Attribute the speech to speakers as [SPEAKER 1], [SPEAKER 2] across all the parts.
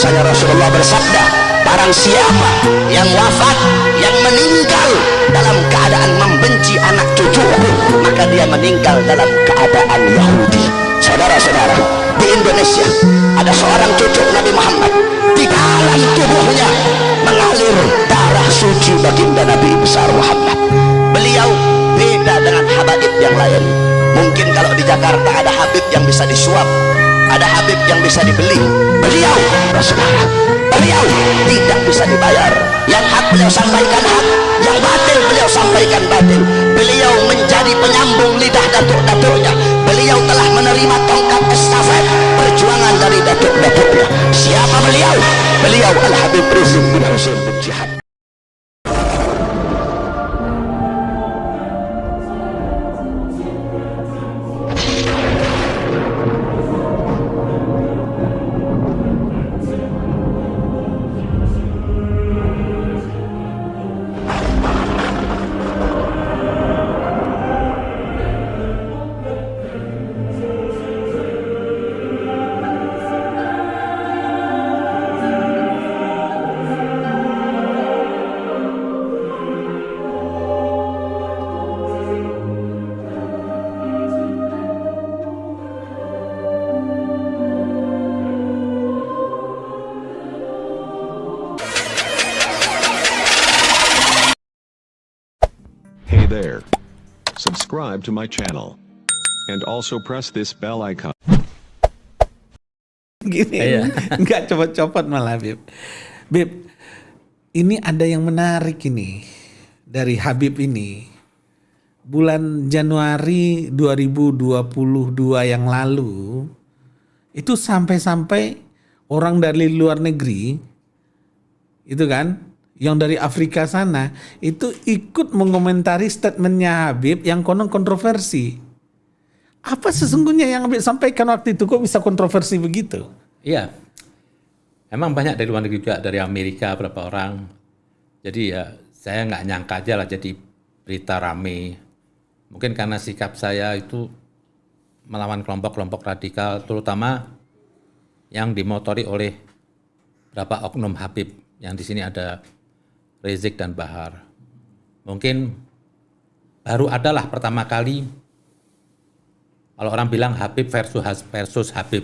[SPEAKER 1] bahwasanya Rasulullah bersabda, barang siapa yang wafat, yang meninggal dalam keadaan membenci anak cucuku, maka dia meninggal dalam keadaan Yahudi. Saudara-saudara, di Indonesia ada seorang cucu Nabi Muhammad, di dalam tubuhnya mengalir darah suci baginda Nabi besar Muhammad. Beliau beda dengan habaib yang lain. Mungkin kalau di Jakarta ada habib yang bisa disuap, ada habib yang bisa dibeli. Beliau, saudara, beliau tidak bisa dibayar. Yang hak beliau sampaikan hak, yang batil beliau sampaikan batil. Beliau menjadi penyambung lidah datuk-datuknya. Beliau telah menerima tongkat estafet perjuangan dari datuk-datuknya. Siapa beliau? Beliau Al-Habib Rizik bin Husain bin Jihad.
[SPEAKER 2] Hey there. Subscribe to my channel. And also press this bell icon.
[SPEAKER 3] Gini, nggak copot-copot malah Bib. Bib, ini ada yang menarik ini dari Habib ini. Bulan Januari 2022 yang lalu, itu sampai-sampai orang dari luar negeri, itu kan, yang dari Afrika sana, itu ikut mengomentari statementnya Habib yang konon kontroversi. Apa sesungguhnya yang Habib sampaikan waktu itu, kok bisa kontroversi begitu?
[SPEAKER 4] Iya, emang banyak dari luar negeri juga, dari Amerika berapa orang. Jadi ya saya nggak nyangka aja lah jadi berita rame. Mungkin karena sikap saya itu melawan kelompok-kelompok radikal, terutama yang dimotori oleh beberapa oknum Habib. Yang di sini ada Rizik dan Bahar. Mungkin baru adalah pertama kali kalau orang bilang Habib versus Habib.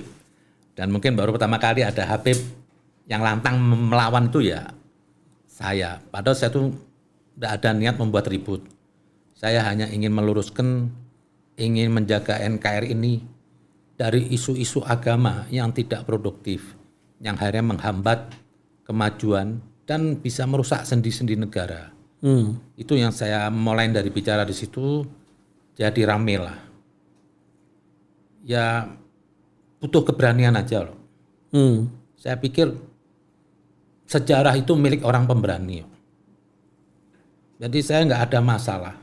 [SPEAKER 4] Dan mungkin baru pertama kali ada Habib yang lantang melawan itu ya saya. Padahal saya tuh tidak ada niat membuat ribut. Saya hanya ingin meluruskan, ingin menjaga NKRI ini dari isu-isu agama yang tidak produktif, yang akhirnya menghambat kemajuan dan bisa merusak sendi-sendi negara. Itu yang saya mulai dari bicara di situ, jadi rame lah. Ya butuh keberanian aja loh. Saya pikir sejarah itu milik orang pemberani. Jadi saya nggak ada masalah.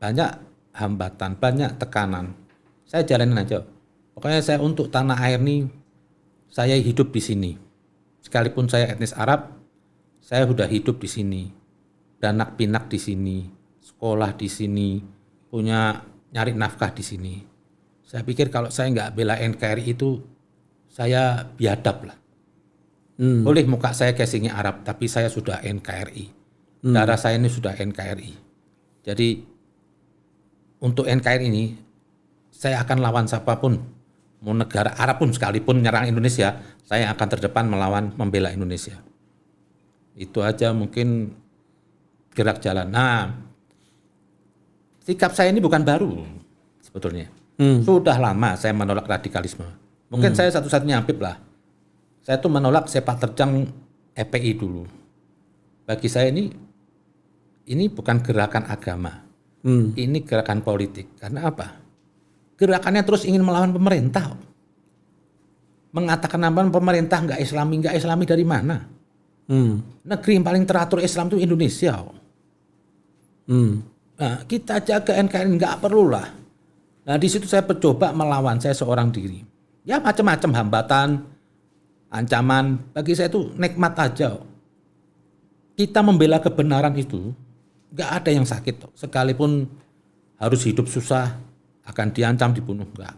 [SPEAKER 4] Banyak hambatan, banyak tekanan. Saya jalanin aja. Pokoknya saya untuk tanah air ini, saya hidup di sini. Sekalipun saya etnis Arab, saya sudah hidup di sini, beranak pinak di sini, sekolah di sini, punya nyari nafkah di sini. Saya pikir kalau saya nggak bela NKRI itu, saya biadab lah. Boleh muka saya casingnya Arab, tapi saya sudah NKRI. Darah saya ini sudah NKRI. Jadi untuk NKRI ini, saya akan lawan siapapun. Mau negara Arab pun sekalipun nyerang Indonesia, saya akan terdepan melawan membela Indonesia. Itu aja mungkin gerak jalan. Nah, sikap saya ini bukan baru sebetulnya. Sudah lama saya menolak radikalisme. Mungkin saya satu-satunya Habib lah. Saya tuh menolak sepak terjang FPI dulu. Bagi saya ini bukan gerakan agama. Ini gerakan politik. Karena apa? Gerakannya terus ingin melawan pemerintah. Mengatakan apa pemerintah nggak islami dari mana? Negeri yang paling teratur Islam itu Indonesia. Nah, kita jaga NKRI nggak perlu lah. Nah di situ saya mencoba melawan saya seorang diri. Ya macam-macam hambatan, ancaman. Bagi saya itu nikmat aja. Kita membela kebenaran itu nggak ada yang sakit. Sekalipun harus hidup susah, akan diancam dibunuh nggak.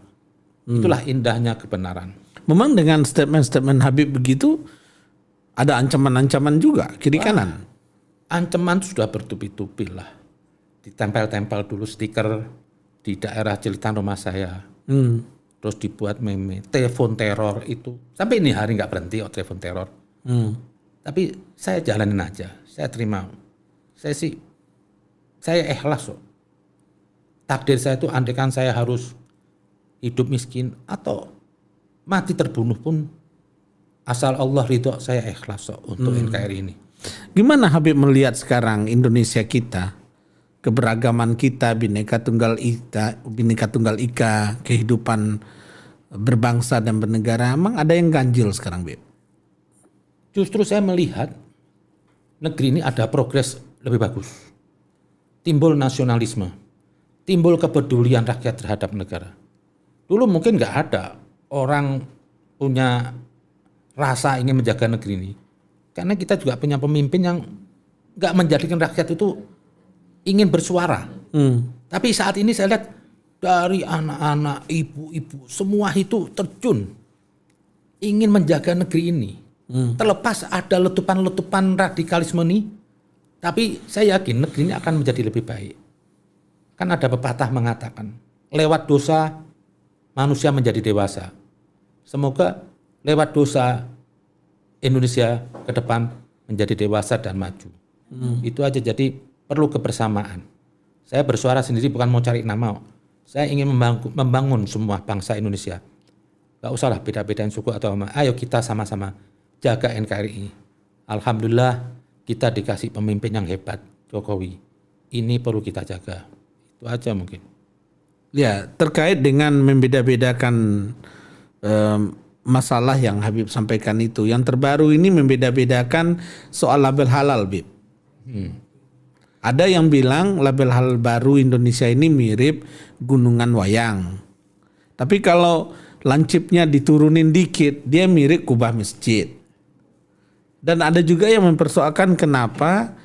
[SPEAKER 4] Itulah indahnya kebenaran.
[SPEAKER 3] Memang dengan statement-statement Habib begitu, Ada ancaman-ancaman juga kiri kanan.
[SPEAKER 4] Ancaman sudah bertubi-tubi lah. Ditempel-tempel dulu stiker di daerah Cilitan rumah saya. Terus dibuat meme, telepon teror itu. Sampai ini hari nggak berhenti telepon teror. Tapi saya jalanin aja, saya terima. Saya ikhlas kok. Takdir saya itu andaikan saya harus hidup miskin atau mati terbunuh pun asal Allah ridho, saya ikhlas kok untuk NKRI ini.
[SPEAKER 3] Gimana Habib melihat sekarang Indonesia kita, keberagaman kita, Bhinneka Tunggal Ika, kehidupan berbangsa dan bernegara, emang ada yang ganjil sekarang, Bib?
[SPEAKER 4] Justru saya melihat negeri ini ada progres lebih bagus. Timbul nasionalisme, timbul kepedulian rakyat terhadap negara. Dulu mungkin nggak ada orang punya rasa ingin menjaga negeri ini. Karena kita juga punya pemimpin yang nggak menjadikan rakyat itu ingin bersuara. Tapi saat ini saya lihat dari anak-anak, ibu-ibu, semua itu terjun ingin menjaga negeri ini. Terlepas ada letupan-letupan radikalisme ini, tapi saya yakin negeri ini akan menjadi lebih baik. Kan ada pepatah mengatakan, lewat dosa manusia menjadi dewasa. Semoga lewat dosa Indonesia ke depan menjadi dewasa dan maju. Itu aja, jadi perlu kebersamaan. Saya bersuara sendiri bukan mau cari nama. Saya ingin membangun semua bangsa Indonesia. Gak usahlah beda-bedain suku atau apa. Ayo kita sama-sama jaga NKRI. Alhamdulillah kita dikasih pemimpin yang hebat, Jokowi. Ini perlu kita jaga. Itu aja mungkin.
[SPEAKER 3] Ya, terkait dengan membeda-bedakan masalah yang Habib sampaikan itu. Yang terbaru ini membeda-bedakan soal label halal, Bib. Ada yang bilang label halal baru Indonesia ini mirip Gunungan Wayang. Tapi kalau lancipnya diturunin dikit, dia mirip kubah masjid. Dan ada juga yang mempersoalkan kenapa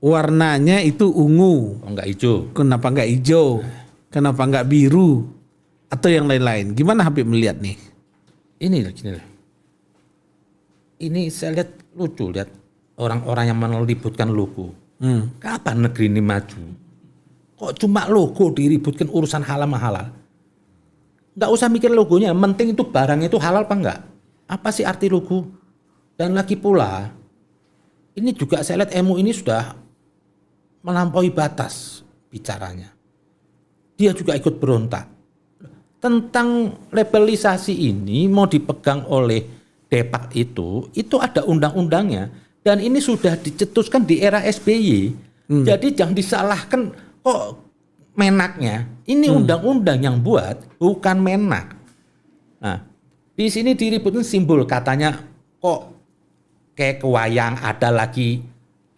[SPEAKER 3] warnanya itu ungu.
[SPEAKER 4] Oh, enggak hijau.
[SPEAKER 3] Kenapa enggak hijau? Kenapa enggak biru? Atau yang lain-lain. Gimana Habib melihat nih?
[SPEAKER 4] Ini saya lihat lucu, lihat orang-orang yang melibutkan logo. Kapan negeri ini maju? Kok cuma logo diributkan urusan halal halal? Nggak usah mikir logonya, yang penting itu barang itu halal apa enggak? Apa sih arti logo? Dan lagi pula, ini juga saya lihat MUI ini sudah melampaui batas bicaranya. Dia juga ikut berontak. Tentang labelisasi ini mau dipegang oleh Depak itu ada undang-undangnya. Dan ini sudah dicetuskan di era SBY. Jadi jangan disalahkan kok menaknya. Ini undang-undang yang buat, bukan menak. Nah, di sini diributin simbol, katanya kok kayak kewayang, ada lagi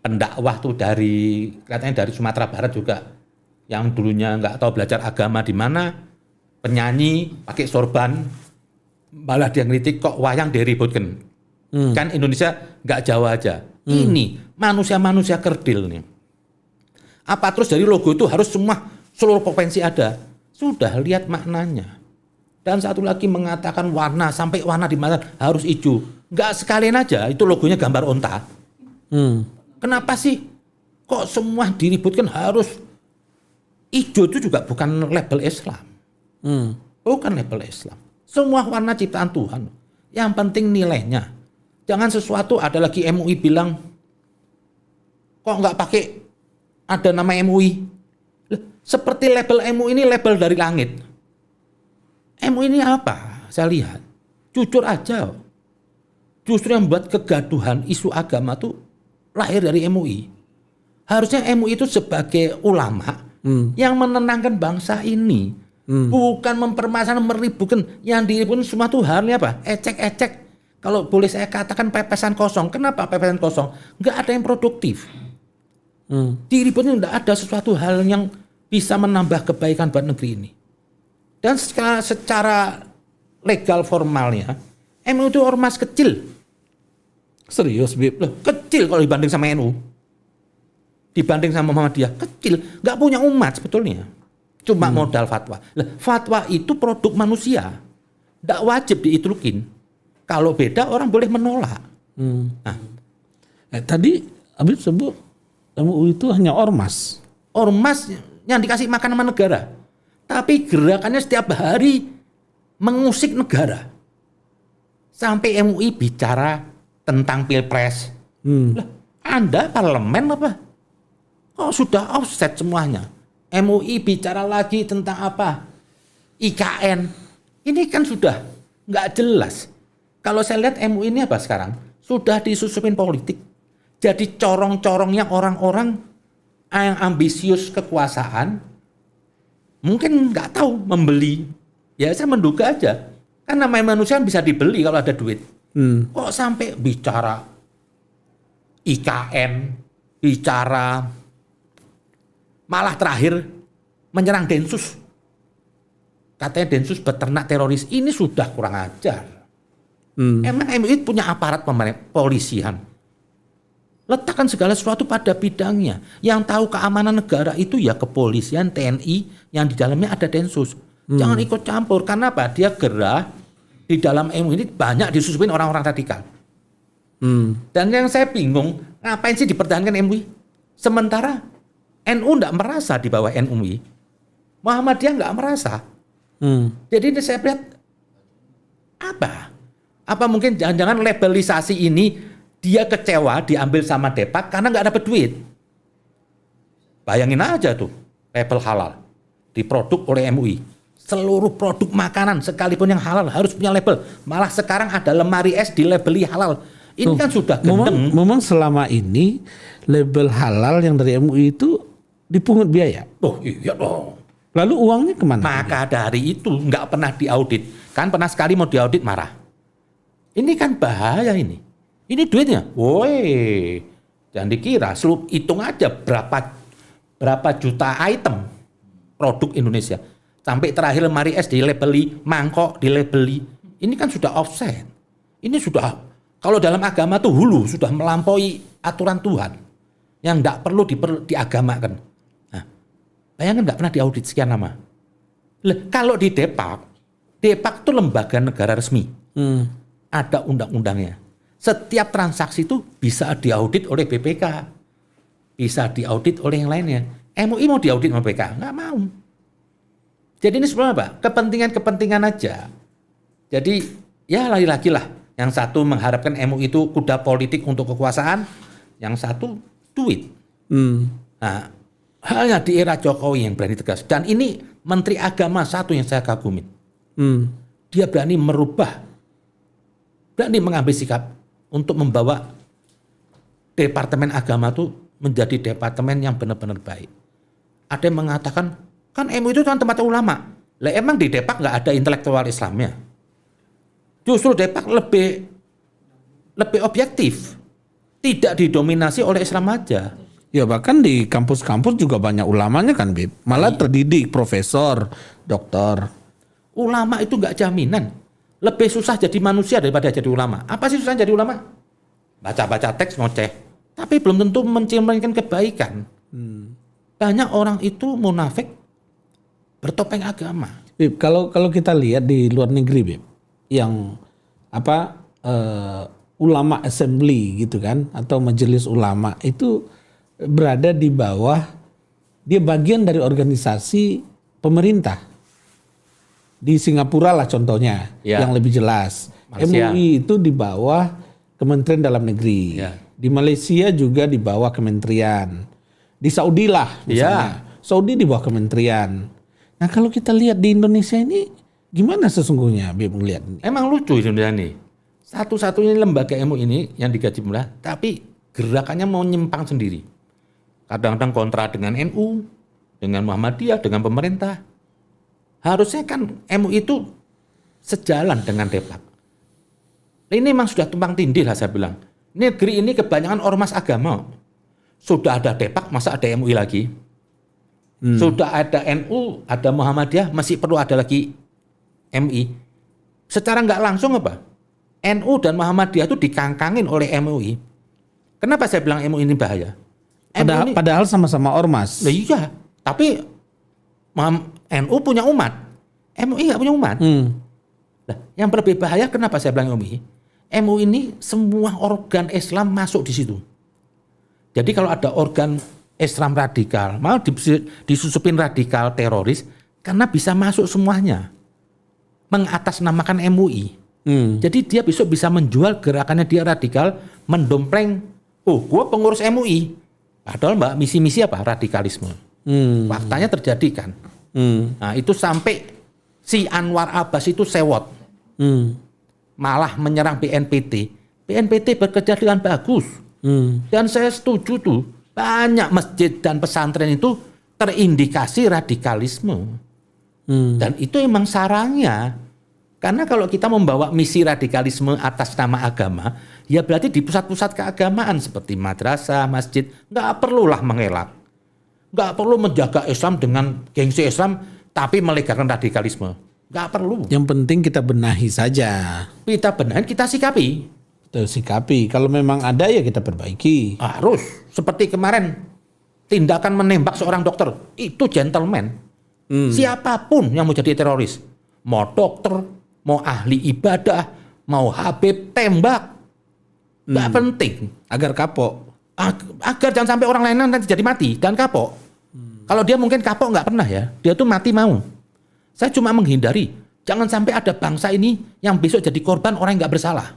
[SPEAKER 4] pendakwah tuh katanya dari Sumatera Barat juga, yang dulunya nggak tahu belajar agama di mana, penyanyi pakai sorban, malah dia ngeritik kok wayang diributkan. Kan Indonesia nggak Jawa aja. Ini manusia-manusia kerdil nih. Apa terus dari logo itu harus seluruh provinsi ada? Sudah lihat maknanya. Dan satu lagi mengatakan warna, sampai warna di mana harus hijau. Nggak sekalian aja, itu logonya gambar onta. Kenapa sih kok semua diributkan harus hijau? Itu juga bukan label Islam. Bukan label Islam. Semua warna ciptaan Tuhan. Yang penting nilainya. Jangan sesuatu ada lagi MUI bilang, kok nggak pakai ada nama MUI? Seperti label MUI ini label dari langit. MUI ini apa? Saya lihat, jujur aja. Justru yang membuat kegaduhan isu agama tuh lahir dari MUI. Harusnya MUI itu sebagai ulama yang menenangkan bangsa ini. Bukan mempermasalahkan, meributkan. Yang diributkan semua tuh halnya apa? Ecek-ecek. Kalau boleh saya katakan pepesan kosong. Kenapa pepesan kosong? Nggak ada yang produktif. Diributkan nggak ada sesuatu hal yang bisa menambah kebaikan buat negeri ini. Dan secara legal formalnya, MUI itu ormas kecil.
[SPEAKER 3] Serius, Bib?
[SPEAKER 4] Loh, kecil kalau dibanding sama NU. Dibanding sama Muhammadiyah, kecil. Nggak punya umat sebetulnya. Cuma modal fatwa. Fatwa itu produk manusia. Nggak wajib diitrukin. Kalau beda orang boleh menolak. Nah,
[SPEAKER 3] Tadi Habib sebut MUI itu hanya ormas.
[SPEAKER 4] ormas yang dikasih makan sama negara. Tapi gerakannya setiap hari mengusik negara. Sampai MUI bicara tentang pilpres. Lah, Anda parlemen apa? Kok sudah offset semuanya? MUI bicara lagi tentang apa? IKN. Ini kan sudah nggak jelas. Kalau saya lihat MUI ini apa sekarang? Sudah disusupin politik. Jadi corong-corongnya orang-orang yang ambisius kekuasaan mungkin nggak tahu membeli. Ya saya menduga aja. Kan namanya manusia bisa dibeli kalau ada duit. Kok sampai bicara IKN, bicara malah terakhir menyerang Densus. Katanya Densus beternak teroris. Ini sudah kurang ajar. Emang MUI punya aparat polisian. Letakkan segala sesuatu pada bidangnya. Yang tahu keamanan negara itu ya kepolisian, TNI, yang di dalamnya ada Densus. Jangan ikut campur. Karena apa? Dia gerah di dalam MUI ini banyak disusupin orang-orang radikal. Dan yang saya bingung, ngapain sih dipertahankan MUI? Sementara NU enggak merasa di bawah MUI. Muhammadiyah enggak merasa. Jadi ini saya lihat apa? Apa mungkin jangan-jangan labelisasi ini dia kecewa diambil sama Depak karena nggak dapat duit. Bayangin aja tuh label halal diproduk oleh MUI. Seluruh produk makanan sekalipun yang halal harus punya label. Malah sekarang ada lemari es dilabeli halal. Ini kan sudah gendeng.
[SPEAKER 3] Memang selama ini label halal yang dari MUI itu dipungut biaya.
[SPEAKER 4] Oh iya dong.
[SPEAKER 3] Lalu uangnya kemana?
[SPEAKER 4] Maka dari itu nggak pernah diaudit. Kan pernah sekali mau diaudit marah. Ini kan bahaya ini. Ini duitnya. Woi, jangan dikira. Hitung aja berapa juta item produk Indonesia. Sampai terakhir lemari es dilabeli, mangkok dilabeli. Ini kan sudah offset. Ini sudah, kalau dalam agama tuh hulu, sudah melampaui aturan Tuhan. Yang nggak perlu diagamakan. Nah, bayangin nggak pernah diaudit sekian lama. Kalau di Depak itu lembaga negara resmi. Ada undang-undangnya. Setiap transaksi itu bisa diaudit oleh BPK. Bisa diaudit oleh yang lainnya. MUI mau diaudit sama BPK? Nggak mau. Jadi ini sebenarnya apa? Kepentingan-kepentingan aja. Jadi ya lagi-lagi lah. Yang satu mengharapkan MUI itu kuda politik untuk kekuasaan. Yang satu duit. Nah, hanya di era Jokowi yang berani tegas. Dan ini Menteri Agama satu yang saya kagumin. Dia berani merubah. Berani mengambil sikap untuk membawa Departemen Agama itu menjadi departemen yang benar-benar baik. Ada yang mengatakan, kan MUI itu kan tempat ulama. Lah emang di Depak nggak ada intelektual Islamnya? Justru Depak lebih objektif. Tidak didominasi oleh Islam aja.
[SPEAKER 3] Ya bahkan di kampus-kampus juga banyak ulamanya kan, Bib. Malah terdidik profesor, doktor.
[SPEAKER 4] Ulama itu nggak jaminan. Lebih susah jadi manusia daripada jadi ulama. Apa sih susah jadi ulama? Baca-baca teks ngoceh. Tapi belum tentu mencerminkan kebaikan. Banyak orang itu munafik bertopeng agama.
[SPEAKER 3] Bib, kalau kita lihat di luar negeri, Bib, yang ulama assembly gitu kan, atau majelis ulama itu berada di bawah, dia bagian dari organisasi pemerintah. Di Singapura lah contohnya, yang lebih jelas.
[SPEAKER 4] Malaysia.
[SPEAKER 3] MUI itu di bawah Kementerian Dalam Negeri. Di Malaysia juga di bawah kementerian. Di Saudi lah misalnya. Saudi di bawah kementerian. Nah kalau kita lihat di Indonesia ini gimana sesungguhnya Bib melihat ini?
[SPEAKER 4] Emang lucu Indonesia nih. Satu-satunya lembaga MUI ini yang digaji murah, tapi gerakannya mau nyimpang sendiri. Kadang-kadang kontra dengan NU, dengan Muhammadiyah, dengan pemerintah. Harusnya kan MUI itu sejalan dengan Depak. Ini memang sudah tumpang tindih lah saya bilang. Negeri ini kebanyakan ormas agama. Sudah ada Depak, masa ada MUI lagi? Sudah ada NU, ada Muhammadiyah, masih perlu ada lagi MUI. Secara nggak langsung apa? NU dan Muhammadiyah itu dikangkangin oleh MUI. Kenapa saya bilang MUI ini bahaya?
[SPEAKER 3] Padahal sama-sama ormas.
[SPEAKER 4] Nah, iya, tapi NU punya umat, MUI nggak punya umat. Nah, yang lebih bahaya kenapa saya bilang MUI? MUI ini semua organ Islam masuk di situ. Jadi kalau ada organ Islam radikal, mau disusupin radikal teroris, karena bisa masuk semuanya. Mengatasnamakan MUI. Jadi dia besok bisa menjual gerakannya dia radikal, mendompleng, oh gue pengurus MUI. Padahal mbak misi-misi apa? Radikalisme. Faktanya terjadi kan. Nah itu sampai si Anwar Abbas itu sewot. Malah menyerang BNPT. BNPT bekerja dengan bagus. Dan saya setuju tuh, banyak masjid dan pesantren itu terindikasi radikalisme. Dan itu emang sarangnya. Karena kalau kita membawa misi radikalisme atas nama agama, ya berarti di pusat-pusat keagamaan seperti madrasah, masjid, nggak perlulah mengelak. Nggak perlu menjaga Islam dengan gengsi Islam, tapi melegalkan radikalisme. Nggak perlu.
[SPEAKER 3] Yang penting kita benahi saja.
[SPEAKER 4] Kita benahi, kita sikapi.
[SPEAKER 3] Kita sikapi. Kalau memang ada ya kita perbaiki.
[SPEAKER 4] Harus. Seperti kemarin, tindakan menembak seorang dokter, itu gentleman. Siapapun yang mau jadi teroris, mau dokter, mau ahli ibadah, mau Habib, tembak. Nggak penting.
[SPEAKER 3] Agar kapok.
[SPEAKER 4] Agar jangan sampai orang lain nanti jadi mati dan kapok. Kalau dia mungkin kapok nggak pernah ya, dia tuh mati mau. Saya cuma menghindari, jangan sampai ada bangsa ini yang besok jadi korban orang yang nggak bersalah.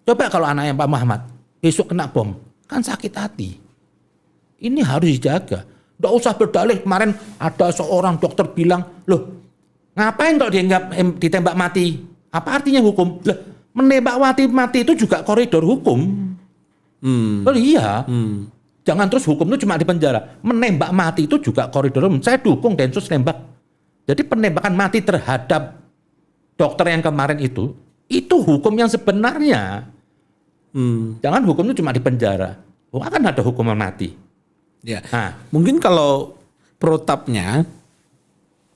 [SPEAKER 4] Coba kalau anaknya Pak Muhammad besok kena bom, kan sakit hati. Ini harus dijaga. Nggak usah berdalih, kemarin ada seorang dokter bilang, loh ngapain kalau dia ditembak mati? Apa artinya hukum? Lah, menembak mati itu juga koridor hukum. Oh iya. Jangan terus hukum itu cuma di penjara. Menembak mati itu juga koridor hukum. Saya dukung Densus nembak. Jadi penembakan mati terhadap dokter yang kemarin itu hukum yang sebenarnya. Jangan hukum itu cuma di penjara. Akan ada hukuman mati.
[SPEAKER 3] Ya.
[SPEAKER 4] Nah,
[SPEAKER 3] Mungkin kalau protapnya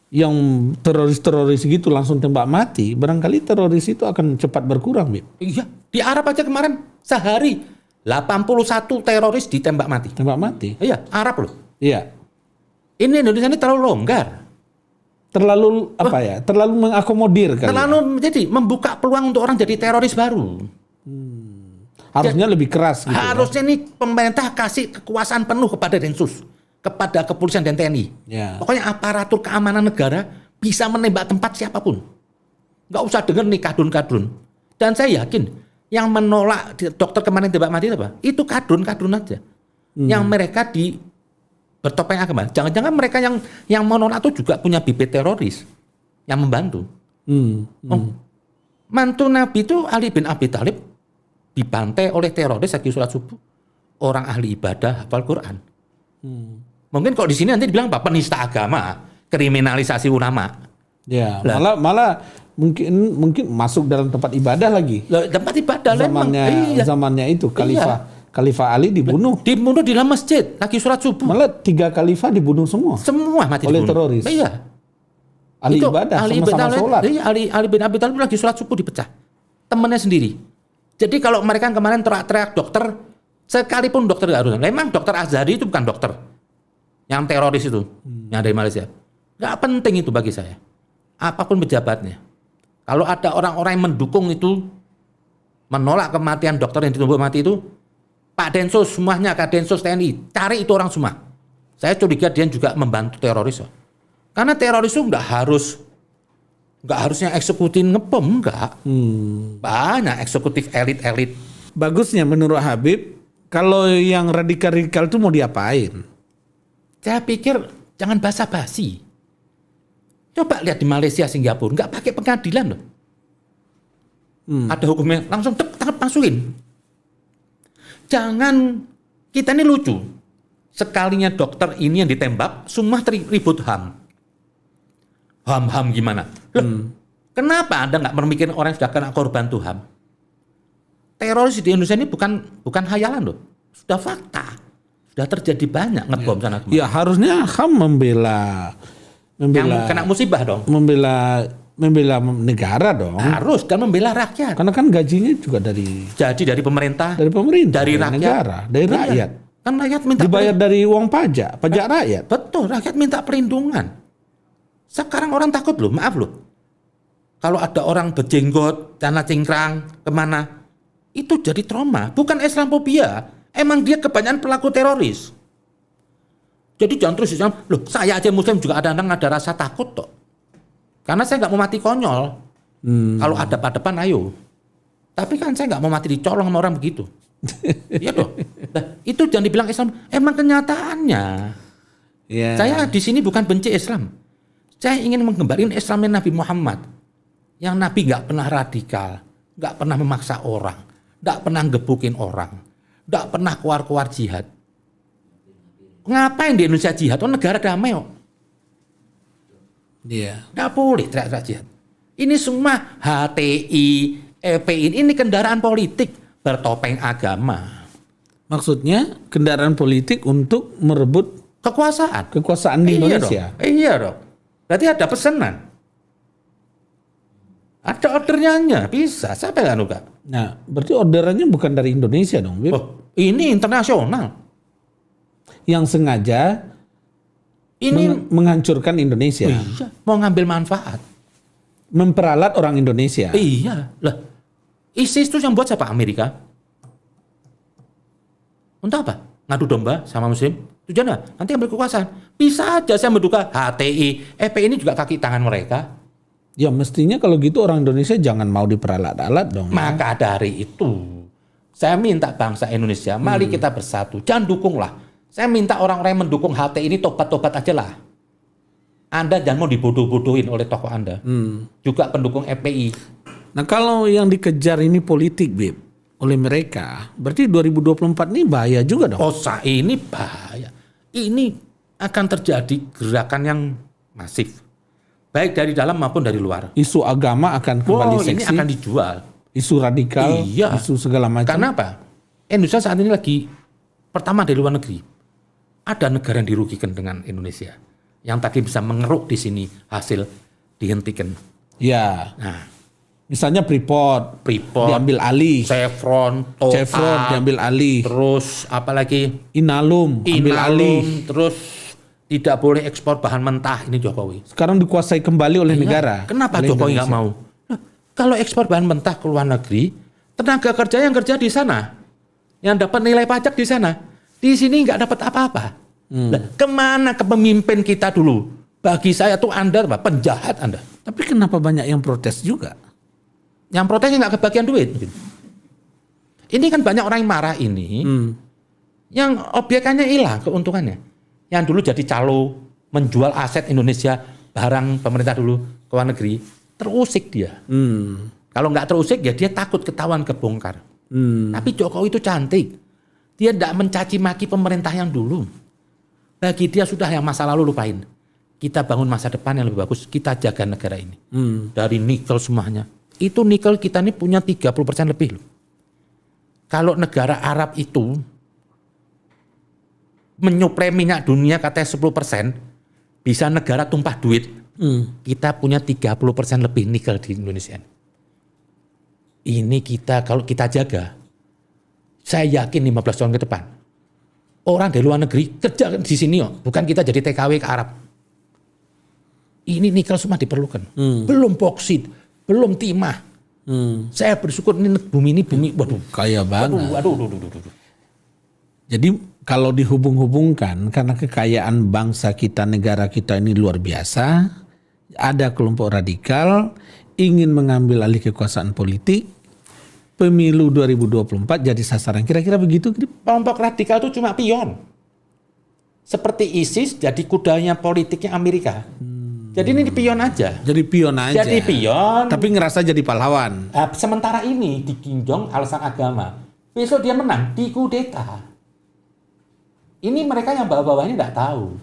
[SPEAKER 3] yang teroris-teroris gitu langsung tembak mati, barangkali teroris itu akan cepat berkurang, Bib.
[SPEAKER 4] iya, di Arab aja kemarin sehari 81 teroris ditembak mati.
[SPEAKER 3] Tembak mati.
[SPEAKER 4] Iya, Arab loh.
[SPEAKER 3] Iya.
[SPEAKER 4] Ini Indonesia ini terlalu longgar.
[SPEAKER 3] Terlalu apa ya? Terlalu mengakomodir kali.
[SPEAKER 4] Terlalu jadi membuka peluang untuk orang jadi teroris baru.
[SPEAKER 3] Harusnya lebih keras gitu.
[SPEAKER 4] Harusnya nih pemerintah kasih kekuasaan penuh kepada Densus, kepada kepolisian dan TNI.
[SPEAKER 3] Ya.
[SPEAKER 4] Pokoknya aparatur keamanan negara bisa menembak tempat siapapun. Nggak usah dengar nih kadrun-kadrun. Dan saya yakin yang menolak dokter kemarin tembak mati itu apa? Itu kadrun-kadrun aja. Yang mereka di bertopeng agama. Jangan-jangan mereka yang menolak itu juga punya bibit teroris yang membantu. Mantu Nabi itu Ali bin Abi Thalib dibantai oleh teroris lagi sholat subuh. Orang ahli ibadah hafal Quran. Mungkin kalau di sini nanti dibilang apa? Penista agama, kriminalisasi ulama.
[SPEAKER 3] Ya, malah mungkin masuk dalam tempat ibadah lagi.
[SPEAKER 4] Loh, tempat ibadah
[SPEAKER 3] Zamannya itu Khalifah Ali dibunuh.
[SPEAKER 4] Dibunuh di dalam masjid lagi sholat subuh.
[SPEAKER 3] Malah 3 khalifah dibunuh semua.
[SPEAKER 4] Semua mati
[SPEAKER 3] oleh
[SPEAKER 4] dibunuh.
[SPEAKER 3] teroris.
[SPEAKER 4] Iya.
[SPEAKER 3] Ali
[SPEAKER 4] Itu
[SPEAKER 3] ibadah
[SPEAKER 4] Ali
[SPEAKER 3] sama-sama sholat.
[SPEAKER 4] Iya, Ali bin Abi Thalib lagi sholat subuh dipecah. Temannya sendiri. Jadi kalau mereka kemarin teriak-teriak dokter, sekalipun dokter nggak harus. Memang dokter Azhari itu bukan dokter. Yang teroris itu, yang dari Malaysia. Nggak penting itu bagi saya. Apapun pejabatnya. Kalau ada orang-orang yang mendukung itu, menolak kematian dokter yang dituntut mati itu, Pak Densus semuanya, Kak Densus TNI, cari itu orang semua. Saya curiga dia juga membantu teroris. Karena teroris itu nggak harusnya eksekutif ngebom, enggak. Banyak eksekutif elit-elit.
[SPEAKER 3] Bagusnya menurut Habib, kalau yang radikal-radikal itu mau diapain?
[SPEAKER 4] Saya pikir jangan basa-basi. Coba lihat di Malaysia, Singapura, nggak pakai pengadilan loh. Ada hukumnya, langsung masukin. Jangan, kita ini lucu. Sekalinya dokter ini yang ditembak, semua ribut HAM. HAM gimana? Kenapa Anda nggak memikirkan orang yang sudah kena korban tuh HAM? Teroris di Indonesia ini bukan hayalan loh. Sudah fakta. Sudah terjadi banyak ngebom sana kemari.
[SPEAKER 3] Ya harusnya HAM membela
[SPEAKER 4] yang kena musibah dong.
[SPEAKER 3] Membela negara dong.
[SPEAKER 4] Harus, dan membela rakyat.
[SPEAKER 3] Karena kan gajinya juga dari
[SPEAKER 4] pemerintah.
[SPEAKER 3] Dari pemerintah,
[SPEAKER 4] dari rakyat.
[SPEAKER 3] Negara, dari rakyat.
[SPEAKER 4] Kan rakyat minta
[SPEAKER 3] dibayar dari uang pajak rakyat.
[SPEAKER 4] Betul, rakyat minta perlindungan. Sekarang orang takut loh, maaf loh. Kalau ada orang berjenggot, celana cingkrang, kemana? Itu jadi trauma, bukan Islamophobia. Emang dia kebanyakan pelaku teroris. Jadi jangan terus Islam, loh saya aja Muslim juga ada rasa takut toh. Karena saya nggak mau mati konyol. Kalau hadap-hadapan ayo. Tapi kan saya nggak mau mati dicolong sama orang begitu. Iya dong. Nah, itu jangan dibilang Islam. Emang kenyataannya.
[SPEAKER 3] Ya.
[SPEAKER 4] Saya di sini bukan benci Islam. Saya ingin menggambarin Islamnya Nabi Muhammad. Yang Nabi nggak pernah radikal, nggak pernah memaksa orang, nggak pernah gebukin orang, nggak pernah keluar-keluar jihad. Ngapain di Indonesia jihad? Oh negara damai kok.
[SPEAKER 3] Iya.
[SPEAKER 4] Nggak boleh teriak-teriak jihad. Ini semua HTI, EPI, ini kendaraan politik bertopeng agama.
[SPEAKER 3] Maksudnya kendaraan politik untuk merebut
[SPEAKER 4] Kekuasaan
[SPEAKER 3] di Indonesia.
[SPEAKER 4] Iya dong. Berarti ada pesanan. Ada ordernya, bisa. Siapa yang Kak?
[SPEAKER 3] Nah, berarti orderannya bukan dari Indonesia dong, Bib?
[SPEAKER 4] Oh, ini internasional.
[SPEAKER 3] Yang sengaja
[SPEAKER 4] Ini
[SPEAKER 3] menghancurkan Indonesia.
[SPEAKER 4] iya, mau ngambil manfaat.
[SPEAKER 3] Memperalat orang Indonesia.
[SPEAKER 4] Iya, lah. ISIS itu yang buat siapa? Amerika. Untuk apa? Ngadu domba sama Muslim. Tujuannya nanti ambil kekuasaan. Bisa aja saya menduga HTI, EPI ini juga kaki tangan mereka.
[SPEAKER 3] Ya mestinya kalau gitu orang Indonesia jangan mau diperalat-alat dong.
[SPEAKER 4] Maka dari itu, saya minta bangsa Indonesia, mari kita bersatu. Jangan dukunglah. Saya minta orang-orang yang mendukung HTI ini tobat-tobat aja lah. Anda jangan mau dibodoh-bodohin oleh tokoh Anda. Juga pendukung EPI.
[SPEAKER 3] Nah kalau yang dikejar ini politik, Bib, oleh mereka, berarti 2024 ini bahaya juga dong.
[SPEAKER 4] Oh, ini bahaya. Ini akan terjadi gerakan yang masif. Baik dari dalam maupun dari luar.
[SPEAKER 3] Isu agama akan kembali seksi.
[SPEAKER 4] Ini akan dijual.
[SPEAKER 3] Isu radikal,
[SPEAKER 4] Iya.
[SPEAKER 3] isu segala macam.
[SPEAKER 4] Karena apa? Indonesia saat ini lagi pertama dari luar negeri. Ada negara yang dirugikan dengan Indonesia. Yang tadi bisa mengeruk di sini hasil dihentikan.
[SPEAKER 3] Ya.
[SPEAKER 4] Nah,
[SPEAKER 3] Misalnya Freeport diambil alih.
[SPEAKER 4] Chevron, Total,
[SPEAKER 3] Chevron diambil alih.
[SPEAKER 4] terus apalagi
[SPEAKER 3] Inalum ambil alih.
[SPEAKER 4] terus tidak boleh ekspor bahan mentah, ini Jokowi.
[SPEAKER 3] Sekarang dikuasai kembali oleh negara.
[SPEAKER 4] Kenapa
[SPEAKER 3] oleh
[SPEAKER 4] Jokowi nggak
[SPEAKER 3] Indonesia.
[SPEAKER 4] mau? Nah, kalau ekspor bahan mentah ke luar negeri, tenaga kerja yang kerja di sana, yang dapat nilai pajak di sana, di sini nggak dapat apa-apa. Nah, kemana kepemimpin kita dulu? Bagi saya tuh Anda penjahat Anda.
[SPEAKER 3] Tapi kenapa banyak yang protes juga?
[SPEAKER 4] Yang protesnya nggak kebagian duit. Ini kan banyak orang yang marah ini, yang objekannya hilang keuntungannya. Yang dulu jadi calo, menjual aset Indonesia, barang pemerintah dulu ke luar negeri, terusik dia. Kalau nggak terusik ya dia takut ketahuan kebongkar. Tapi Jokowi itu cantik. Dia tidak mencaci maki pemerintah yang dulu. Bagi dia sudah yang masa lalu lupain. Kita bangun masa depan yang lebih bagus, kita jaga negara ini. Dari nikel semuanya. Itu nikel kita ini punya 30% lebih loh. Kalau negara Arab itu menyuplai minyak dunia katanya 10%, bisa negara tumpah duit. Kita punya 30% lebih nikel di Indonesia. Ini kita kalau kita jaga, saya yakin 15 tahun ke depan, orang dari luar negeri kerja di sini kok, bukan kita jadi TKW ke Arab. Ini nikel semua diperlukan. Belum boksit, belum timah. Saya bersyukur ini bumi ini waduh
[SPEAKER 3] Kaya banget.
[SPEAKER 4] Waduh.
[SPEAKER 3] Jadi kalau dihubung-hubungkan karena kekayaan bangsa kita, negara kita ini luar biasa, ada kelompok radikal ingin mengambil alih kekuasaan politik, pemilu 2024 jadi sasaran. Kira-kira begitu?
[SPEAKER 4] Kelompok radikal itu cuma pion. Seperti ISIS jadi kudanya politiknya Amerika. Jadi ini pion aja.
[SPEAKER 3] Jadi pion aja.
[SPEAKER 4] Jadi pion.
[SPEAKER 3] Tapi ngerasa jadi pahlawan.
[SPEAKER 4] Sementara ini diginjong alasan agama. Besok dia menang di kudeta. Ini mereka yang bawah-bawah ini tidak tahu.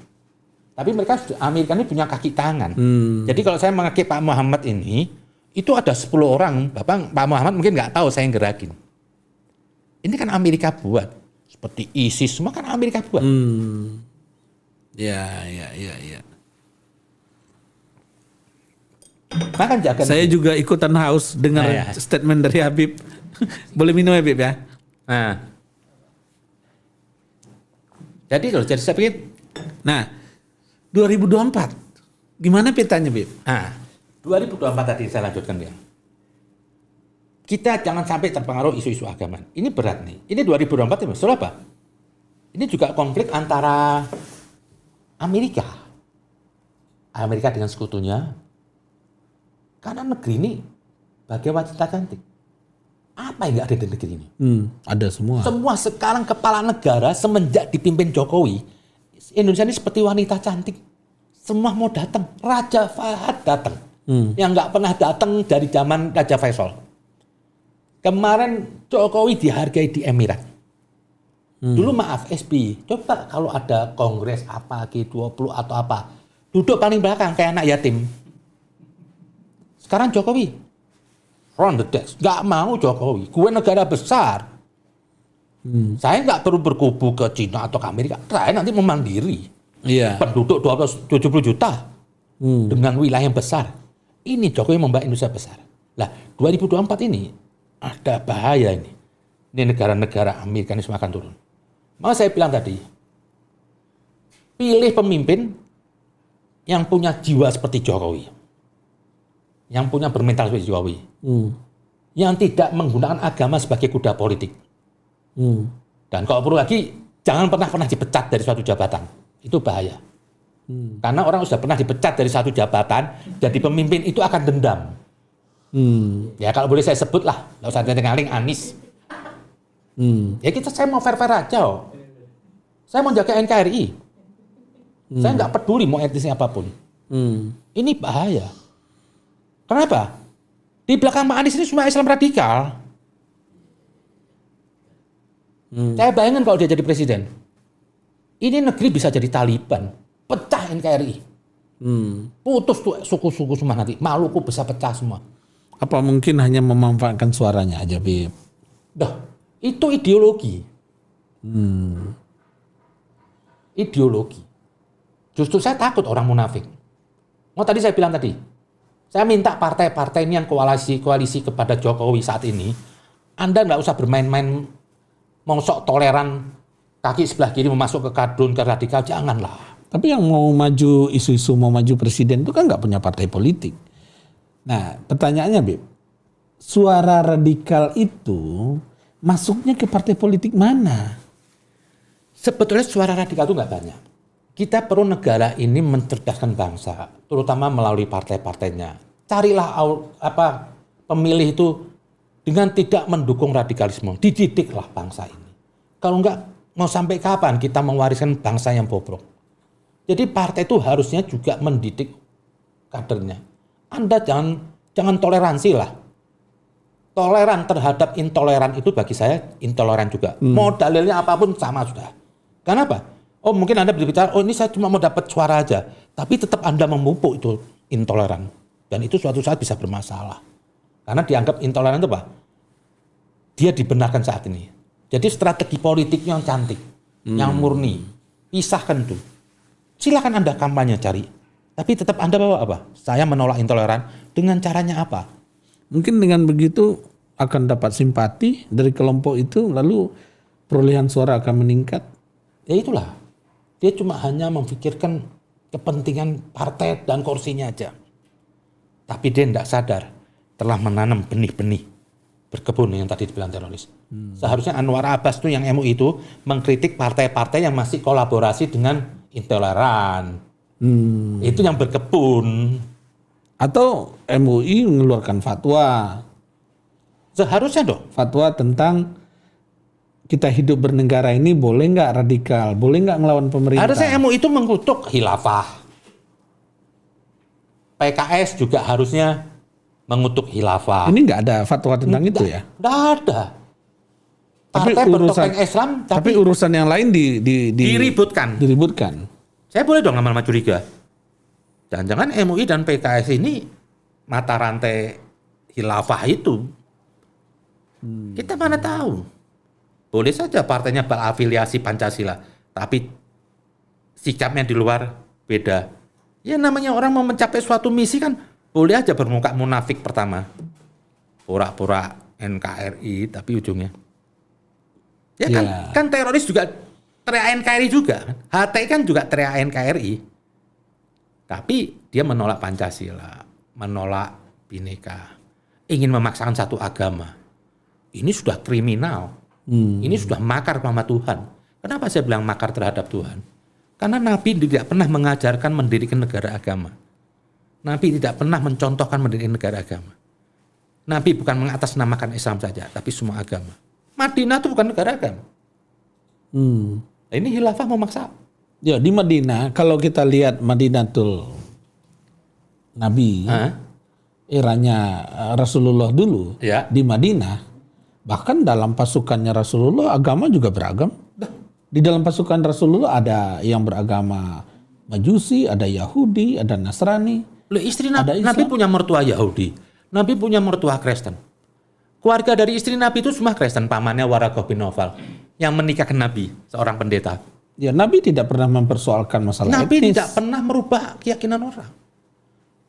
[SPEAKER 4] Tapi mereka Amerika ini punya kaki tangan. Jadi kalau saya mengakui Pak Muhammad ini, itu ada 10 orang. Pak Muhammad mungkin nggak tahu saya yang gerakin. Ini kan Amerika buat. Seperti ISIS semua kan Amerika buat.
[SPEAKER 3] Ya.
[SPEAKER 4] Makan jaga.
[SPEAKER 3] Saya juga ikutan haus dengar
[SPEAKER 4] Nah, ya.
[SPEAKER 3] statement dari Habib. Boleh minum ya, Habib ya?
[SPEAKER 4] Nah. Jadi saya pikir,
[SPEAKER 3] Nah, 2024 gimana petanya, Bib?
[SPEAKER 4] nah, 2024 tadi saya lanjutkan ya. kita jangan sampai terpengaruh isu-isu agama. Ini berat nih. Ini 2024 ini, soal apa? Ini juga konflik antara Amerika dengan sekutunya. Karena negeri ini bagai wanita cantik. Apa yang nggak ada di negeri ini?
[SPEAKER 3] Ada semua.
[SPEAKER 4] Semua sekarang kepala negara semenjak dipimpin Jokowi, Indonesia ini seperti wanita cantik. Semua mau datang. Raja Fahad datang. Yang nggak pernah datang dari zaman Raja Faisal. Kemarin Jokowi dihargai di Emirat. Dulu maaf SBY, coba kalau ada kongres apa G20 atau apa, duduk paling belakang kayak anak yatim. Sekarang Jokowi front the desk, nggak mau Jokowi. Gue negara besar, saya nggak perlu berkubu ke Cina atau ke Amerika. Saya nanti memandiri.
[SPEAKER 3] Iya.
[SPEAKER 4] Penduduk 270 juta dengan wilayah yang besar. Ini Jokowi membawa Indonesia besar. Lah 2024 ini ada bahaya ini. Ini negara-negara Amerika ini semua akan turun. Maka saya bilang tadi, pilih pemimpin yang punya jiwa seperti Jokowi. Yang punya bermental seperti Jokowi. Yang tidak menggunakan agama sebagai kuda politik. Dan kalau perlu lagi, jangan pernah dipecat dari suatu jabatan. Itu bahaya. Karena orang sudah pernah dipecat dari satu jabatan, jadi pemimpin itu akan dendam. Ya kalau boleh saya sebut lah, nggak usah ngaling Anies. Ya saya mau fair aja. Saya mau jaga NKRI. Saya nggak peduli mau etnisnya apapun. Ini bahaya. Kenapa? Di belakang Pak Anies ini semua Islam radikal. Saya bayangkan kalau dia jadi presiden. Ini negeri bisa jadi Taliban. Pecah NKRI. Putus tuh suku-suku semua nanti. Maluku bisa pecah semua.
[SPEAKER 3] Apa mungkin hanya memanfaatkan suaranya aja, Bib?
[SPEAKER 4] Itu ideologi. Ideologi. Justru saya takut orang munafik. Tadi saya bilang tadi, saya minta partai-partai ini yang koalisi kepada Jokowi saat ini, Anda nggak usah bermain-main mau sok toleran, kaki sebelah kiri mau masuk ke kadrun, ke radikal, janganlah.
[SPEAKER 3] Tapi yang mau maju, isu-isu mau maju presiden itu kan nggak punya partai politik. Nah, pertanyaannya, Bib, suara radikal itu masuknya ke partai politik mana?
[SPEAKER 4] Sebetulnya suara radikal itu nggak banyak. Kita perlu negara ini mencerdaskan bangsa, terutama melalui partai-partainya. Carilah pemilih itu dengan tidak mendukung radikalisme. Dididiklah bangsa ini. Kalau nggak, mau sampai kapan kita mewariskan bangsa yang bobrok? Jadi partai itu harusnya juga mendidik kadernya. Anda jangan toleransi lah. Toleran terhadap intoleran itu bagi saya intoleran juga. Mau dalilnya apapun sama sudah. Kenapa? Mungkin Anda berbicara, ini saya cuma mau dapat suara aja. Tapi tetap Anda memupuk itu intoleran. Dan itu suatu saat bisa bermasalah. Karena dianggap intoleran itu apa? Dia dibenarkan saat ini. Jadi strategi politiknya yang cantik. Yang murni. Pisahkan itu. Silakan Anda kampanye cari. Tapi tetap Anda bawa apa? Saya menolak intoleran. Dengan caranya apa?
[SPEAKER 3] Mungkin dengan begitu akan dapat simpati dari kelompok itu, lalu perolehan suara akan meningkat.
[SPEAKER 4] Ya itulah. Dia cuma hanya memikirkan kepentingan partai dan kursinya aja. Tapi dia tidak sadar telah menanam benih-benih berkebun yang tadi dibilang teroris. Seharusnya Anwar Abbas itu yang MUI itu mengkritik partai-partai yang masih kolaborasi dengan intoleran. Itu yang berkebun.
[SPEAKER 3] Atau MUI mengeluarkan fatwa.
[SPEAKER 4] Seharusnya dong.
[SPEAKER 3] Fatwa tentang kita hidup bernegara ini boleh nggak radikal, boleh nggak ngelawan pemerintah.
[SPEAKER 4] Harusnya MUI itu mengutuk khilafah. PKS juga harusnya mengutuk khilafah.
[SPEAKER 3] Ini nggak ada fatwa tentang itu ya?
[SPEAKER 4] Nggak ada.
[SPEAKER 3] Tapi
[SPEAKER 4] Partai
[SPEAKER 3] urusan
[SPEAKER 4] bertopeng Islam,
[SPEAKER 3] tapi urusan yang lain
[SPEAKER 4] diributkan. Saya boleh dong lama-lama curiga. Jangan-jangan MUI dan PKS ini mata rantai khilafah itu. Kita mana tahu. Boleh saja partainya berafiliasi Pancasila, tapi sikapnya di luar beda. Ya namanya orang mau mencapai suatu misi kan boleh aja bermuka munafik pertama. Pura-pura NKRI tapi ujungnya. Ya kan, kan teroris juga teriak NKRI juga. HTI kan juga teriak NKRI. Tapi dia menolak Pancasila, menolak Bhinneka. ingin memaksakan satu agama. Ini sudah kriminal. Ini sudah makar sama Tuhan. Kenapa saya bilang makar terhadap Tuhan? Karena Nabi tidak pernah mengajarkan mendirikan negara agama. Nabi tidak pernah mencontohkan mendirikan negara agama. Nabi bukan mengatasnamakan Islam saja, tapi semua agama. Madinah itu bukan negara agama. Ini khilafah memaksa.
[SPEAKER 3] Ya di Madinah, kalau kita lihat Madinatul Nabi, eranya Rasulullah dulu,
[SPEAKER 4] Ya.
[SPEAKER 3] di Madinah, bahkan dalam pasukannya Rasulullah agama juga beragam. Di dalam pasukan Rasulullah ada yang beragama Majusi, ada Yahudi, ada Nasrani.
[SPEAKER 4] Loh, istri
[SPEAKER 3] Ada
[SPEAKER 4] Nabi,
[SPEAKER 3] Islam.
[SPEAKER 4] Nabi punya mertua Yahudi. Nabi punya mertua Kristen. Keluarga dari istri Nabi itu semua Kristen. Pamannya Waraqah bin Nawfal yang menikahkan Nabi, seorang pendeta.
[SPEAKER 3] Ya Nabi tidak pernah mempersoalkan masalah
[SPEAKER 4] Nabi
[SPEAKER 3] etnis.
[SPEAKER 4] tidak pernah merubah keyakinan orang.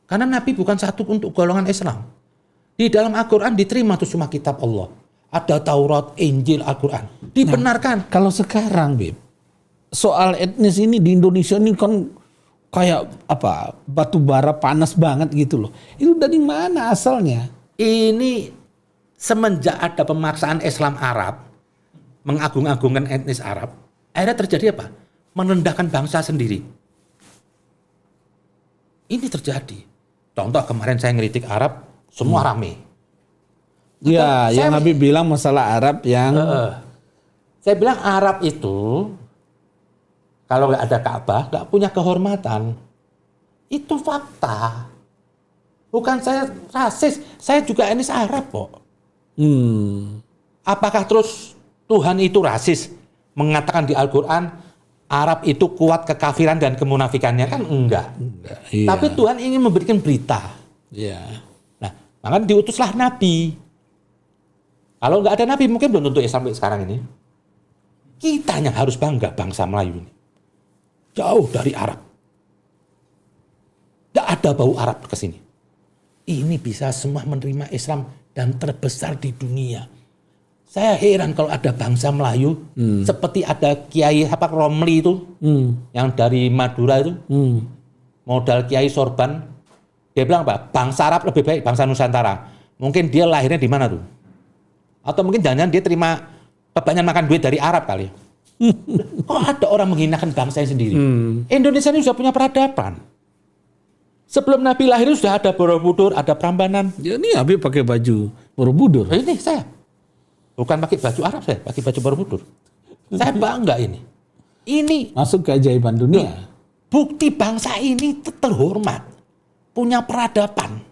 [SPEAKER 4] Karena Nabi bukan satu untuk golongan Islam. Di dalam Al-Quran diterima tuh semua kitab Allah. Ada Taurat, Injil, Al-Quran. Dibenarkan.
[SPEAKER 3] Kalau sekarang, Bib, soal etnis ini di Indonesia ini kan kayak apa, batu bara panas banget gitu loh. Itu dari mana asalnya?
[SPEAKER 4] Ini semenjak ada pemaksaan Islam Arab, mengagung-agungkan etnis Arab, akhirnya terjadi apa? Merendahkan bangsa sendiri. Ini terjadi. Contoh kemarin saya ngeritik Arab, semua rame.
[SPEAKER 3] Ya,
[SPEAKER 4] Saya-
[SPEAKER 3] yang Nabi bilang masalah Arab yang
[SPEAKER 4] Saya bilang Arab itu kalau nggak ada Ka'bah nggak punya kehormatan. Itu fakta. Bukan saya rasis, saya juga etnis Arab kok. Apakah terus Tuhan itu rasis? Mengatakan di Al-Quran Arab itu kuat kekafiran dan kemunafikannya kan enggak.
[SPEAKER 3] iya.
[SPEAKER 4] Tapi Tuhan ingin memberikan berita.
[SPEAKER 3] Iya.
[SPEAKER 4] Nah, maka diutuslah Nabi. Kalau nggak ada Nabi mungkin belum tentu Islam sampai sekarang ini. Kita yang harus bangga bangsa Melayu ini. Jauh dari Arab. Nggak ada bau Arab ke sini. Ini bisa semua menerima Islam dan terbesar di dunia. Saya heran kalau ada bangsa Melayu seperti ada Kiai apa Romli itu yang dari Madura itu modal Kiai Sorban. Dia bilang apa? Bangsa Arab lebih baik bangsa Nusantara. Mungkin dia lahirnya di mana tuh? Atau mungkin jangan-jangan dia terima kebanyakan makan duit dari Arab kali. Kok ada orang menghinakan bangsanya sendiri? Indonesia ini sudah punya peradaban. Sebelum Nabi lahir sudah ada Borobudur, ada Prambanan.
[SPEAKER 3] Ya, ini Habib pakai baju Borobudur.
[SPEAKER 4] Ini saya. Bukan pakai baju Arab saya, pakai baju Borobudur. Saya bangga ini. Ini
[SPEAKER 3] Masuk keajaiban dunia.
[SPEAKER 4] bukti bangsa ini terhormat. Punya peradaban.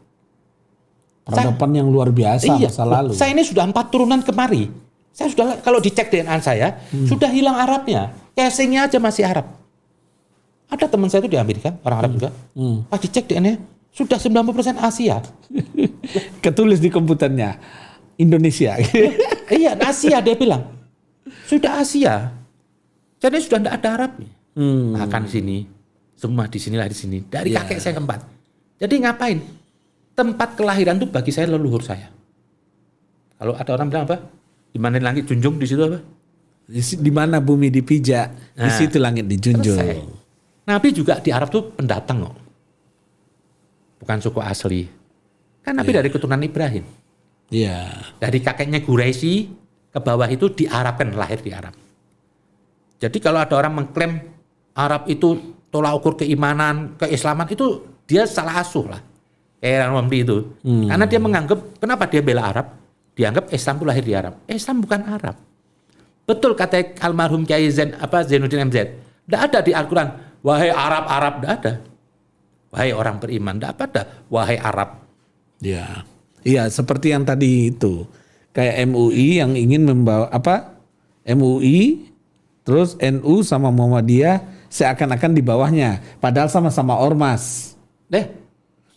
[SPEAKER 3] Peradaban yang luar biasa masa lalu.
[SPEAKER 4] Saya ini sudah 4 turunan kemari. Saya sudah, kalau dicek DNA saya, sudah hilang Arabnya. Casingnya aja masih Arab. Ada teman saya itu di Amerika, orang Arab juga. Pas dicek DNA, sudah 90% Asia.
[SPEAKER 3] Ketulis di komputernya Indonesia.
[SPEAKER 4] Iya, Asia dia bilang. Sudah Asia. Jadi sudah tidak ada Arabnya. Makan di sini. Semua di sini lah di sini. Dari kakek saya keempat. Jadi ngapain? Tempat kelahiran itu bagi saya leluhur saya. Kalau ada orang bilang apa? Di mana langit junjung, di situ apa?
[SPEAKER 3] Di mana bumi dipijak, di
[SPEAKER 4] Nah,
[SPEAKER 3] situ langit dijunjung.
[SPEAKER 4] selesai. Nabi juga di Arab tuh pendatang kok. Bukan suku asli. Kan Nabi dari keturunan Ibrahim.
[SPEAKER 3] Iya.
[SPEAKER 4] Dari kakeknya Quraisy ke bawah itu diarabkan, lahir di Arab. Jadi kalau ada orang mengklaim Arab itu tolak ukur keimanan, keislaman, itu dia salah asuh lah. Kayak Romli itu. Karena dia menganggap, kenapa dia bela Arab? Dianggap Islam itu lahir di Arab. Islam bukan Arab. Betul kata almarhum Kiai Zainuddin MZ. Tidak ada di Al-Quran, wahai Arab, tidak ada. Wahai orang beriman, tidak ada. Wahai Arab.
[SPEAKER 3] Iya. Iya, seperti yang tadi itu. Kayak MUI yang ingin membawa MUI terus NU sama Muhammadiyah seakan-akan di bawahnya, padahal sama-sama ormas.
[SPEAKER 4] Jelas.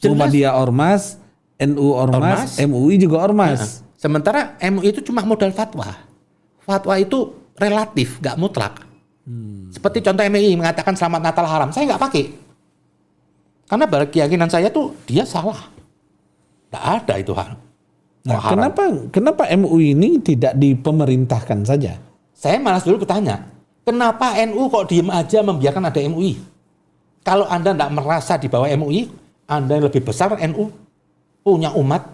[SPEAKER 3] Muhammadiyah ormas, NU ormas,
[SPEAKER 4] Ormas.
[SPEAKER 3] MUI juga ormas.
[SPEAKER 4] Sementara MUI itu cuma modal fatwa. Fatwa itu relatif, nggak mutlak. Seperti contoh MUI mengatakan selamat Natal haram, saya nggak pakai. Karena bagi keyakinan saya tuh dia salah. Nggak ada itu hal.
[SPEAKER 3] Nah,
[SPEAKER 4] haram.
[SPEAKER 3] kenapa MUI ini tidak dipemerintahkan saja?
[SPEAKER 4] Saya malas dulu bertanya, kenapa NU kok diem aja membiarkan ada MUI? Kalau Anda nggak merasa di bawah MUI, Anda yang lebih besar NU, punya umat,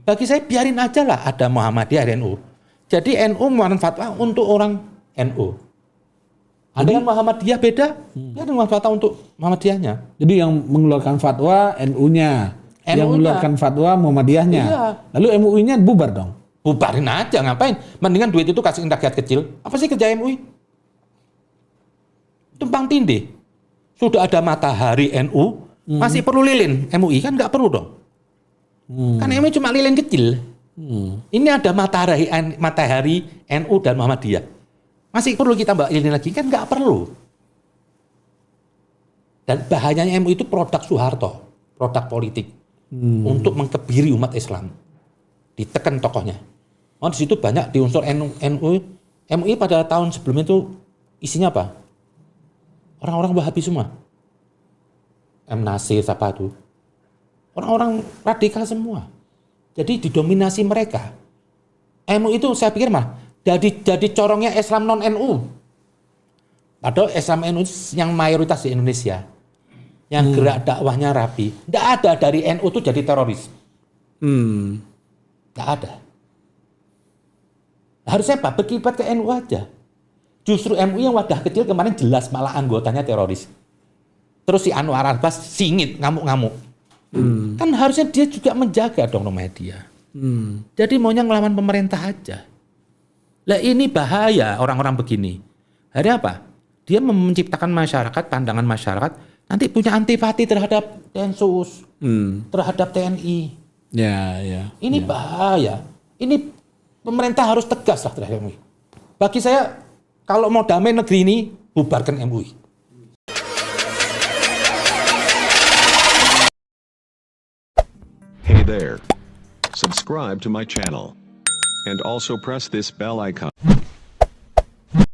[SPEAKER 4] Bagi saya biarin aja lah ada Muhammadiyah NU. Jadi NU mengeluarkan fatwa untuk orang NU. Ada yang Muhammadiyah beda, dia ada fatwa untuk Muhammadiyahnya.
[SPEAKER 3] Jadi yang mengeluarkan fatwa NU-nya, yang mengeluarkan fatwa Muhammadiyahnya.
[SPEAKER 4] Iya.
[SPEAKER 3] Lalu MUI-nya bubar dong.
[SPEAKER 4] Bubarin aja, ngapain? Mendingan duit itu kasih rakyat kecil. Apa sih kerja MUI? Tumpang tindih. Sudah ada matahari NU, masih perlu lilin MUI kan nggak perlu dong. Kan MUI cuma lilin kecil. Ini ada matahari NU dan Muhammadiyah. Masih perlu kita mbak lilin lagi kan nggak perlu. Dan bahayanya MUI itu produk Soeharto, produk politik untuk mengkebiri umat Islam. Ditekan tokohnya. Oh, di situ banyak di unsur MUI pada tahun sebelumnya itu isinya apa? Orang-orang Wahabi semua. M. Nasir, siapa itu? Orang-orang radikal semua. Jadi didominasi mereka. MUI itu saya pikir mah jadi corongnya Islam non NU. Padahal Islam NU yang mayoritas di Indonesia. Yang gerak dakwahnya rapi. Tidak ada dari NU itu jadi teroris. Tidak ada. Harusnya apa? Berkibat ke NU aja. Justru MUI yang wadah kecil kemarin jelas malah anggotanya teroris. Terus si Anwar Abbas singit, ngamuk-ngamuk. Kan harusnya dia juga menjaga dong media. Jadi maunya ngelawan pemerintah aja. Lah ini bahaya orang-orang begini. Hari apa? Dia menciptakan masyarakat, pandangan masyarakat, nanti punya antipati terhadap Densus, terhadap TNI.
[SPEAKER 3] Ya.
[SPEAKER 4] Ini bahaya. Ini pemerintah harus tegas lah terhadap MUI. Bagi saya, kalau mau damai negeri ini, bubarkan MUI.
[SPEAKER 2] Hey there. Subscribe to my channel. And also press this bell icon.